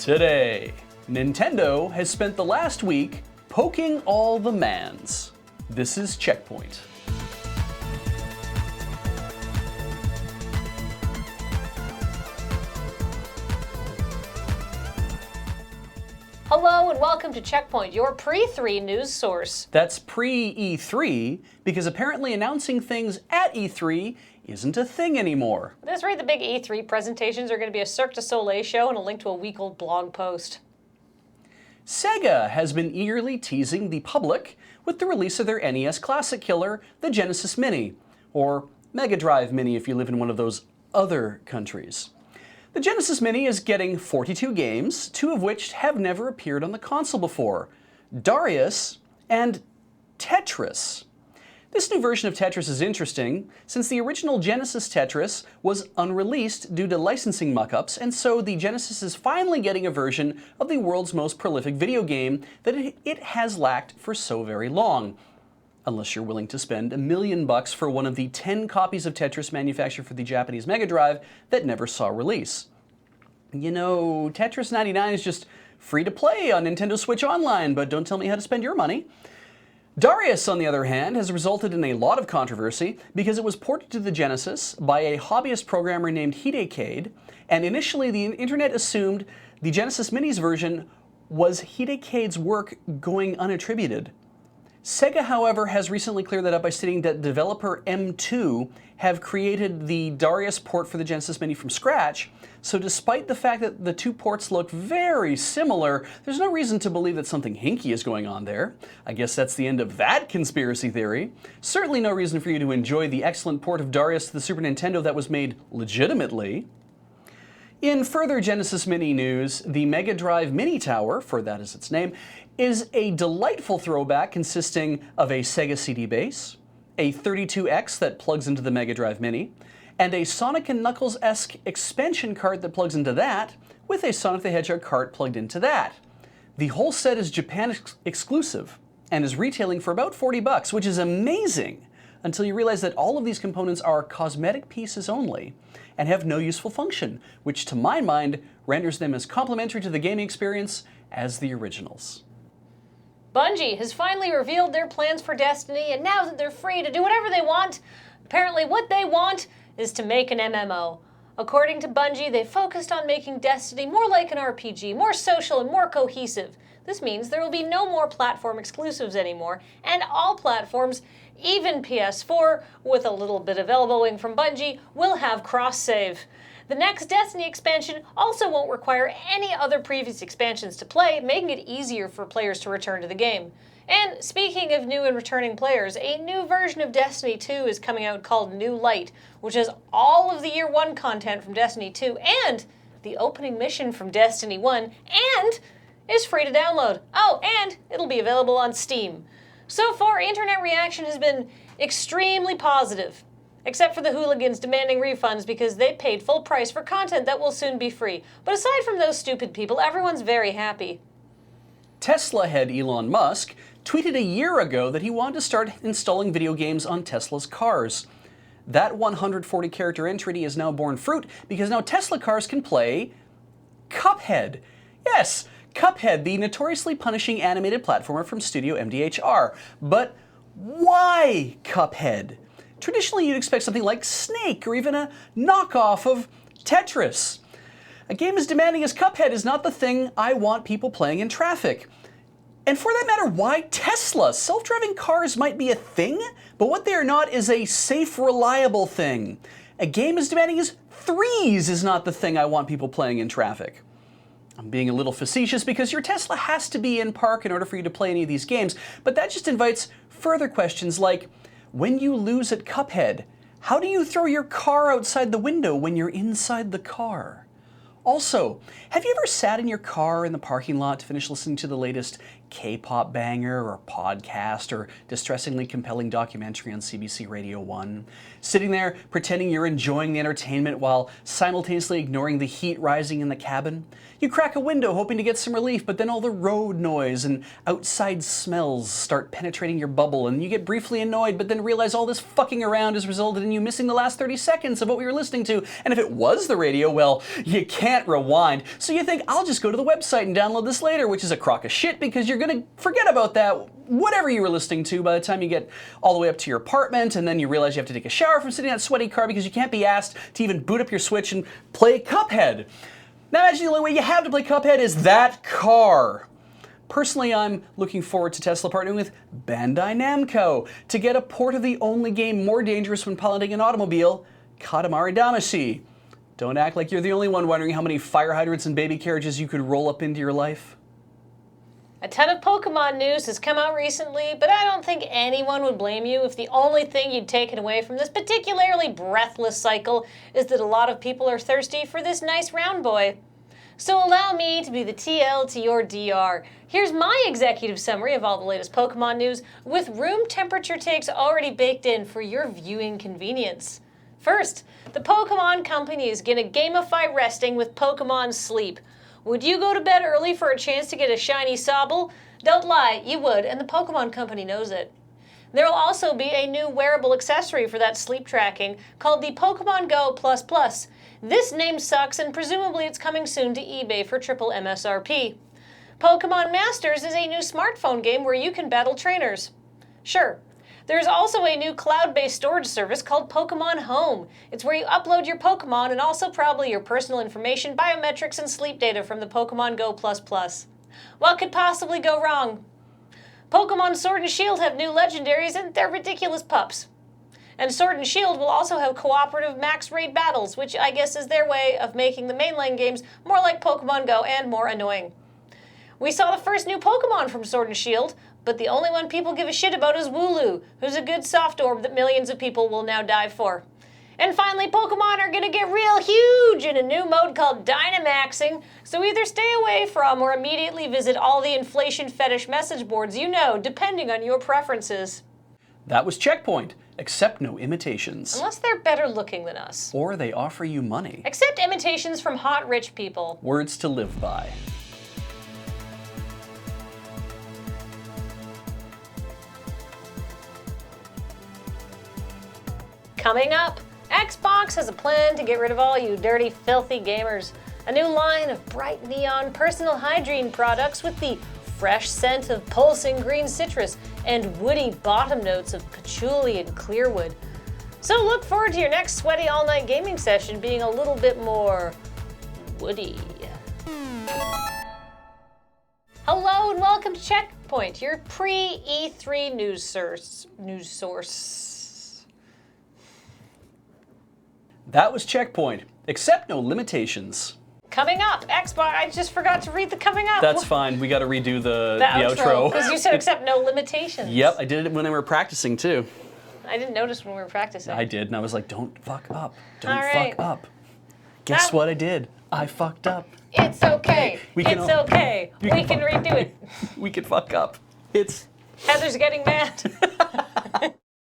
Today, Nintendo has spent the last week poking all the mans. This is CheckPoint. Hello and welcome to CheckPoint, your pre-3 news source. That's pre-E3 because apparently announcing things at E3 isn't a thing anymore. That's right, the big E3 presentations are going to be a Cirque du Soleil show and a link to a week-old blog post. Sega has been eagerly teasing the public with the release of their NES classic killer, the Genesis Mini, or Mega Drive Mini if you live in one of those other countries. The Genesis Mini is getting 42 games, 2 of which have never appeared on the console before, Darius and Tetris. This new version of Tetris is interesting, since the original Genesis Tetris was unreleased due to licensing muck-ups, and so the Genesis is finally getting a version of the world's most prolific video game that it has lacked for so very long. Unless you're willing to spend $1 million for one of the 10 copies of Tetris manufactured for the Japanese Mega Drive that never saw release. You know, Tetris 99 is just free to play on Nintendo Switch Online, but don't tell me how to spend your money. Darius, on the other hand, has resulted in a lot of controversy because it was ported to the Genesis by a hobbyist programmer named Hidecade, and initially the internet assumed the Genesis Mini's version was Hidecade's work going unattributed. Sega, however, has recently cleared that up by stating that developer M2 have created the Darius port for the Genesis Mini from scratch, so despite the fact that the two ports look very similar, there's no reason to believe that something hinky is going on there. I guess that's the end of that conspiracy theory. Certainly no reason for you to enjoy the excellent port of Darius to the Super Nintendo that was made legitimately. In further Genesis Mini news, the Mega Drive Mini Tower, for that is its name, is a delightful throwback consisting of a Sega CD base, a 32X that plugs into the Mega Drive Mini, and a Sonic & Knuckles-esque expansion cart that plugs into that, with a Sonic the Hedgehog cart plugged into that. The whole set is Japan exclusive and is retailing for about $40, which is amazing, until you realize that all of these components are cosmetic pieces only and have no useful function, which to my mind renders them as complementary to the gaming experience as the originals. Bungie has finally revealed their plans for Destiny, and now that they're free to do whatever they want, apparently what they want is to make an MMO. According to Bungie, they focused on making Destiny more like an RPG, more social and more cohesive. This means there will be no more platform exclusives anymore, and all platforms, even PS4, with a little bit of elbowing from Bungie, will have cross-save. The next Destiny expansion also won't require any other previous expansions to play, making it easier for players to return to the game. And speaking of new and returning players, a new version of Destiny 2 is coming out called New Light, which has all of the Year 1 content from Destiny 2 and the opening mission from Destiny 1, and is free to download. Oh, and it'll be available on Steam. So far, internet reaction has been extremely positive, except for the hooligans demanding refunds because they paid full price for content that will soon be free. But aside from those stupid people, everyone's very happy. Tesla head Elon Musk tweeted a year ago that he wanted to start installing video games on Tesla's cars. That 140-character entry is now borne fruit because now Tesla cars can play Cuphead. Yes, Cuphead, the notoriously punishing animated platformer from Studio MDHR. But why Cuphead? Traditionally, you'd expect something like Snake or even a knockoff of Tetris. A game as demanding as Cuphead is not the thing I want people playing in traffic. And for that matter, why Tesla? Self-driving cars might be a thing, but what they are not is a safe, reliable thing. A game as demanding as Threes is not the thing I want people playing in traffic. I'm being a little facetious because your Tesla has to be in park in order for you to play any of these games, but that just invites further questions like, when you lose at Cuphead, how do you throw your car outside the window when you're inside the car? Also, have you ever sat in your car in the parking lot to finish listening to the latest K-pop banger or podcast or distressingly compelling documentary on CBC Radio 1. Sitting there pretending you're enjoying the entertainment while simultaneously ignoring the heat rising in the cabin. You crack a window hoping to get some relief, but then all the road noise and outside smells start penetrating your bubble, and you get briefly annoyed, but then realize all this fucking around has resulted in you missing the last 30 seconds of what we were listening to. And if it was the radio, well, you can't rewind. So you think, I'll just go to the website and download this later, which is a crock of shit because you're gonna forget about that, whatever you were listening to, by the time you get all the way up to your apartment, and then you realize you have to take a shower from sitting in that sweaty car because you can't be asked to even boot up your Switch and play Cuphead. Now imagine the only way you have to play Cuphead is that car. Personally, I'm looking forward to Tesla partnering with Bandai Namco to get a port of the only game more dangerous when piloting an automobile, Katamari Damacy. Don't act like you're the only one wondering how many fire hydrants and baby carriages you could roll up into your life. A ton of Pokemon news has come out recently, but I don't think anyone would blame you if the only thing you'd taken away from this particularly breathless cycle is that a lot of people are thirsty for this nice round boy. So allow me to be the TL to your DR. Here's my executive summary of all the latest Pokemon news, with room temperature takes already baked in for your viewing convenience. First, the Pokemon Company is going to gamify resting with Pokemon Sleep. Would you go to bed early for a chance to get a shiny Sobble? Don't lie, you would, and the Pokemon Company knows it. There will also be a new wearable accessory for that sleep tracking called the Pokemon Go Plus Plus. This name sucks, and presumably it's coming soon to eBay for triple MSRP. Pokemon Masters is a new smartphone game where you can battle trainers. Sure. There's also a new cloud-based storage service called Pokemon Home. It's where you upload your Pokemon and also probably your personal information, biometrics, and sleep data from the Pokemon Go Plus Plus. What could possibly go wrong? Pokemon Sword and Shield have new legendaries, and they're ridiculous pups. And Sword and Shield will also have cooperative max raid battles, which I guess is their way of making the mainline games more like Pokemon Go and more annoying. We saw the first new Pokemon from Sword and Shield, but the only one people give a shit about is Wooloo, who's a good soft orb that millions of people will now dive for. And finally, Pokemon are gonna get real huge in a new mode called Dynamaxing, so either stay away from or immediately visit all the inflation fetish message boards you know, depending on your preferences. That was CheckPoint. Accept no imitations. Unless they're better looking than us. Or they offer you money. Accept imitations from hot rich people. Words to live by. Coming up, Xbox has a plan to get rid of all you dirty, filthy gamers. A new line of bright neon personal hygiene products with the fresh scent of pulsing green citrus and woody bottom notes of patchouli and clearwood. So look forward to your next sweaty all-night gaming session being a little bit more woody. Hello and welcome to CheckPoint, your pre-E3 news source. That was CheckPoint. Accept no limitations. Coming up, Xbox. I just forgot to read the coming up. That's fine. We got to redo the outro. Because you said accept no limitations. Yep, I did it when we were practicing too. I didn't notice when we were practicing. I did, and I was like, don't fuck up. Don't All right. fuck up. Guess what I did? I fucked up. It's okay. We It's okay. We can redo it. We can fuck up. It's... Heather's getting mad.